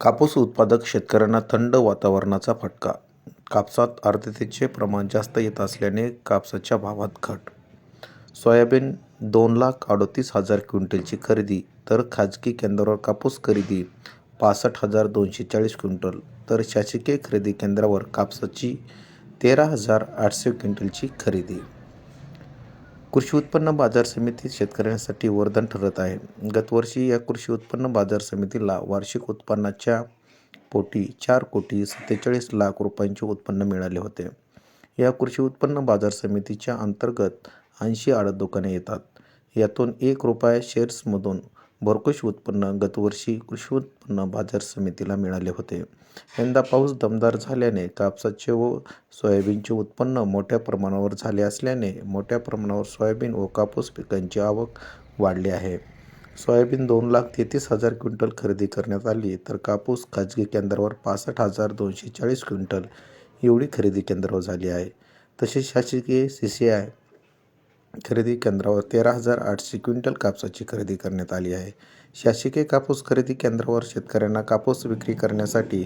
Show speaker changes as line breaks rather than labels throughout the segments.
कापूस उत्पादक शेतकऱ्यांना थंड वातावरणाचा फटका. कापसात आर्द्रतेचे प्रमाण जास्त येत असल्याने कापसाच्या भावात घट. सोयाबीन 2,38,000 क्विंटलची खरेदी, तर खाजगी केंद्रावर कापूस खरेदी 65,240 क्विंटल, तर शासकीय खरेदी केंद्रावर कापसाची 13,800 क्विंटलची खरेदी. कृषी उत्पन्न बाजार समिती शेतकऱ्यांसाठी वरदान ठरत आहे. गतवर्षी या कृषी उत्पन्न बाजार समितीला वार्षिक उत्पन्नाच्या पोटी 4,47,00,000 रुपयांचे उत्पन्न मिळाले होते. या कृषी उत्पन्न बाजार समितीच्या अंतर्गत 80 आडत दुकाने येतात. यातून ₹1 शेअर्समधून भरघोस उत्पन्न गतवर्षी कृषी उत्पन्न बाजार समितीला मिळाले होते. यंदा पाऊस दमदार झाल्याने कापसाचे व सोयाबीनचे उत्पन्न मोठ्या प्रमाणावर झाले असल्याने मोठ्या प्रमाणावर सोयाबीन व कापूस पिकांची आवक वाढली आहे. सोयाबीन 2,33,000 क्विंटल खरेदी करण्यात आली, तर कापूस खाजगी केंद्रावर 65,240 क्विंटल एवढी खरेदी केंद्रावर झाली आहे. तसेच शासकीय CCI खरेदी केंद्रावर 13,800 क्विंटल कापसाची खरेदी करण्यात आली आहे. शासकीय कापूस खरेदी केंद्रावर शेतकऱ्यांना कापूस विक्री करण्यासाठी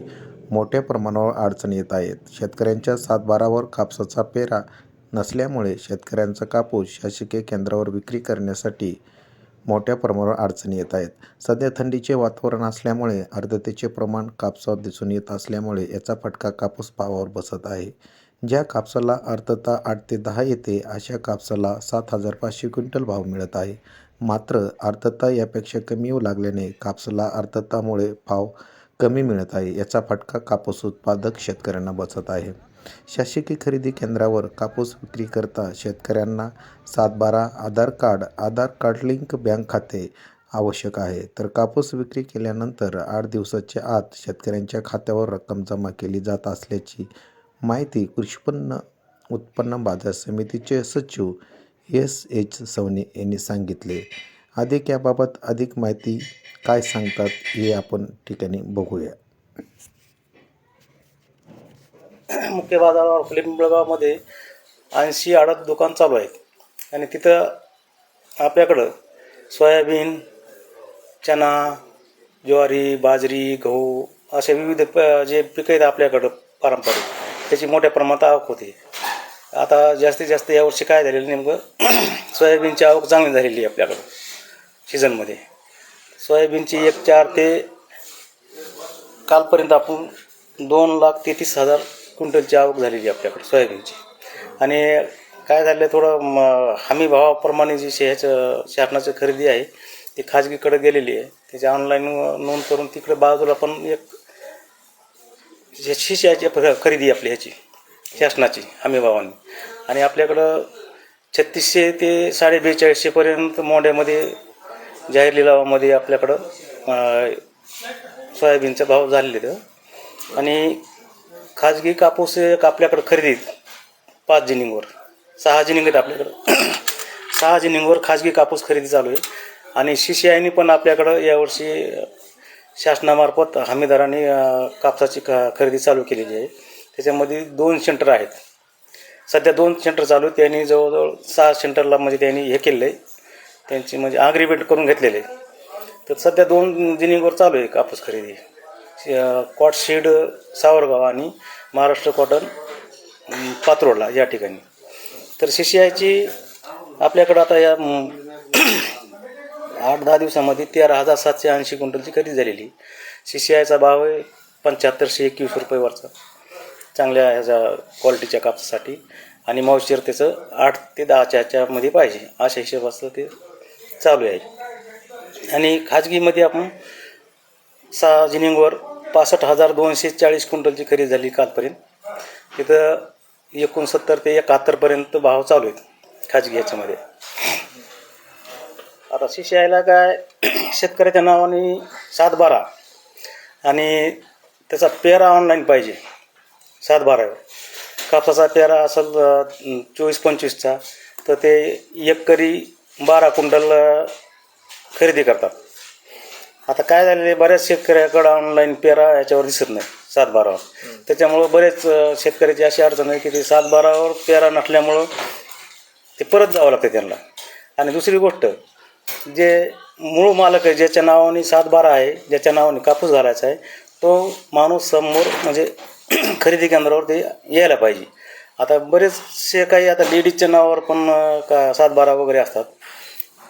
मोठ्या प्रमाणावर अडचणी येत आहेत. शेतकऱ्यांच्या सातबारावर कापसाचा पेरा नसल्यामुळे शेतकऱ्यांचा कापूस शासकीय केंद्रावर विक्री करण्यासाठी मोठ्या प्रमाणावर अडचणी येत आहेत. सध्या थंडीचे वातावरण असल्यामुळे आर्द्रतेचे प्रमाण कापसावर दिसून येत असल्यामुळे याचा फटका कापूस भावावर बसत आहे. ज्या कापसाला आर्द्रता 8 ते 10 येते अशा कापसाला 7,500 क्विंटल भाव मिळत आहे. मात्र आर्द्रता यापेक्षा कमी येऊ लागल्याने कापसाला आर्द्रतामुळे भाव कमी मिळत आहे. याचा फटका कापूस उत्पादक शेतकऱ्यांना बसत आहे. शासकीय खरेदी केंद्रावर कापूस विक्री करता शेतकऱ्यांना सातबारा, आधार कार्ड लिंक बँक खाते आवश्यक आहे. तर कापूस विक्री केल्यानंतर 8 दिवसाच्या आत शेतकऱ्यांच्या खात्यावर रक्कम जमा केली जात असल्याची माहिती कृषी उत्पन्न बाजार समितीचे सचिव SH सवणे यांनी सांगितले. याबाबत अधिक माहिती काय सांगतात हे आपण ठिकाणी बघूया.
मुख्य बाजारावर पिंपळगावमध्ये 80 आडत दुकान चालू आहेत आणि तिथं आपल्याकडं सोयाबीन, चना, ज्वारी, बाजरी, गहू असे विविध जे पिकं आहेत आपल्याकडं पारंपरिक, त्याची मोठ्या प्रमाणात आवक होते. आता जास्तीत जास्त यावर्षी काय झालेलं नेमकं सोयाबीनची आवक चांगली झालेली आहे आपल्याकडं सीझनमध्ये. सोयाबीनची 4 ते कालपर्यंत आपण 2,33,000 क्विंटलची आवक झालेली आहे आपल्याकडे सोयाबीनची. आणि काय झालं आहे थोडं हमी भावाप्रमाणे जी शासनाची खरेदी आहे ती खाजगीकडे गेलेली आहे. त्याची ऑनलाईन नोंद करून तिकडे बाजूला पण एक शिष्याची खरेदी आपली ह्याची शासनाची हमी भावाने. आणि आपल्याकडं 3,600 ते 42,500 मोंड्यामध्ये जाहीर लिलावामध्ये आपल्याकडं सोयाबीनचा भाव झालेले आहेत. आणि खाजगी कापूस आपल्याकडं खरेदीत 5 जिनिंगवर 6 जिनिंग आहेत आपल्याकडं 6 जिनिंगवर खाजगी कापूस खरेदी चालू आहे. आणि CCIने पण आपल्याकडं यावर्षी शासनामार्फत हमीदारांनी कापसाची खरेदी चालू केलेली आहे. त्याच्यामध्ये 2 सेंटर आहेत. सध्या 2 सेंटर चालू आहेत. त्यांनी जवळजवळ 6 सेंटरला म्हणजे त्यांनी हे केलेलं आहे, त्यांची म्हणजे अग्रीमेंट करून घेतलेले आहे. तर सध्या 2 जिनिंगवर चालू आहे कापूस खरेदी. कॉटशीड सावरगाव आणि महाराष्ट्र कॉटन पात्रोडला या ठिकाणी. तर CCIची आपल्याकडं आता या 8-10 दिवसामध्ये 13,780 क्विंटलची खरेदी झालेली. CCIचा भाव आहे 7521 रुपये वरचा, चांगल्या ह्याचा क्वालिटीच्या कापसासाठी. आणि मॉइश्चर त्याचं 8 ते 10च्या मध्ये पाहिजे अशा हिशोबाचं ते चालू आहे. आणि खाजगीमध्ये आपण 6 जिनिंगवर 65,240 क्विंटलची खरेदी झाली कालपर्यंत. तिथं 69 ते 71पर्यंत भाव चालू आहेत खाजगी ह्याच्यामध्ये. आता CCIला काय शेतकऱ्याच्या नावाने सातबारा आणि त्याचा पेरा ऑनलाईन पाहिजे. सातबारावर कापसाचा पेरा असेल 24-25चा तर ते एकरी 12 क्विंटल खरेदी करतात. आता काय झालेलं आहे बऱ्याच शेतकऱ्याकडं ऑनलाईन पेरा याच्यावर दिसत नाही सातबारावर. त्याच्यामुळं बरेच शेतकऱ्याची अशी अडचण आहे की ते सातबारावर पेरा नसल्यामुळं ते परत जावं लागतं त्यांना. आणि दुसरी गोष्ट, जे मूळ मालक आहे ज्याच्या नावाने सातबारा आहे, ज्याच्या नावाने कापूस घालायचा आहे, तो माणूस समोर म्हणजे खरेदी केंद्रावर ते यायला पाहिजे. आता बरेचसे काही आता लेडीजच्या नावावर पण का 7-12 वगैरे असतात,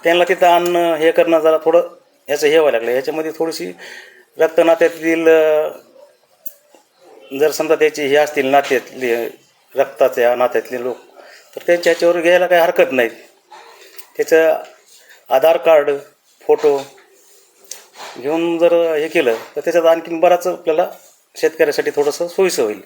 त्यांना तिथं आणणं हे करणं जरा थोडं याचं हे व्हायला लागलं. याच्यामध्ये थोडीशी रक्तनात्यातील जर समजा त्याची हे असतील नात्यातले रक्ताच्या नात्यातले लोक, तर त्यांच्या ह्याच्यावर घ्यायला काही हरकत नाही. त्याचं आधार कार्ड फोटो घेऊन जर हे केलं तर त्याच्यात आणखीन बराच आपल्याला शेतकऱ्यासाठी थोडंसं सोयीचं होईल.